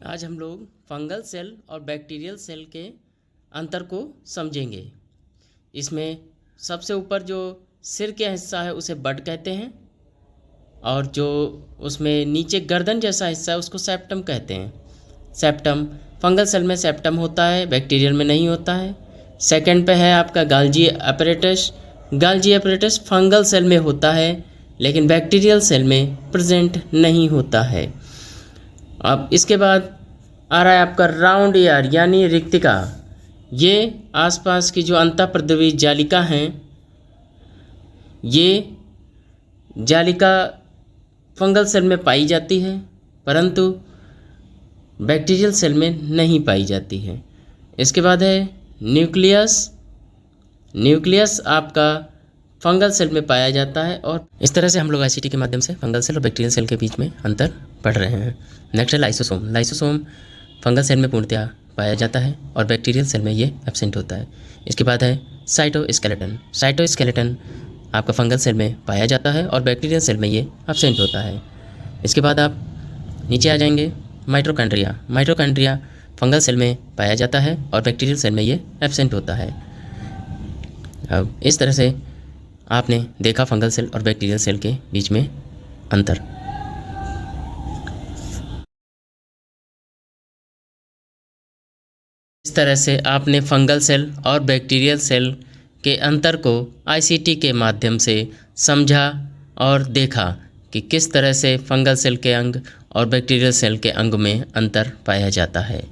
आज हम लोग फंगल सेल और बैक्टीरियल सेल के अंतर को समझेंगे। इसमें सबसे ऊपर जो सिर का हिस्सा है उसे बड कहते हैं और जो उसमें नीचे गर्दन जैसा हिस्सा है उसको सेप्टम कहते हैं। सेप्टम फंगल सेल में सेप्टम होता है, बैक्टीरियल में नहीं होता है। सेकंड पे है आपका Golgi apparatus. Golgi apparatus fungal cell में होता है लेकिन बैक्टीरियल सेल में प्रेजेंट नहीं होता है। अब इसके बाद आ रहा है आपका राउंड एयर यानी रिक्तिका। ये आसपास की जो अंतःप्रद्रवी जालिका हैं, ये जालिका फंगल सेल में पाई जाती है परंतु बैक्टीरियल सेल में नहीं पाई जाती है। इसके बाद है न्यूक्लियस। न्यूक्लियस आपका फंगल सेल में पाया जाता है और इस तरह से हम लोग आईसीटी के माध्यम से फंगल सेल और बैक्टीरियल सेल के बीच में अंतर पढ़ रहे हैं। नेक्स्ट है लाइसोसोम। लाइसोसोम फंगल सेल में पूर्णतः पाया जाता है और बैक्टीरियल सेल में ये एब्सेंट होता है। इसके बाद है साइटोस्केलेटन। साइटोस्केलेटन आपका फंगल सेल में पाया जाता है और बैक्टीरियल सेल में ये एब्सेंट होता है। इसके बाद आप नीचे आ जाएंगे माइटोकॉन्ड्रिया। माइटोकॉन्ड्रिया फंगल सेल में पाया जाता है और बैक्टीरियल सेल में ये एब्सेंट होता है। अब इस तरह से आपने देखा फंगल सेल और बैक्टीरियल सेल के बीच में अंतर। इस तरह से आपने फंगल सेल और बैक्टीरियल सेल के अंतर को आईसीटी के माध्यम से समझा और देखा कि किस तरह से फंगल सेल के अंग और बैक्टीरियल सेल के अंग में अंतर पाया जाता है।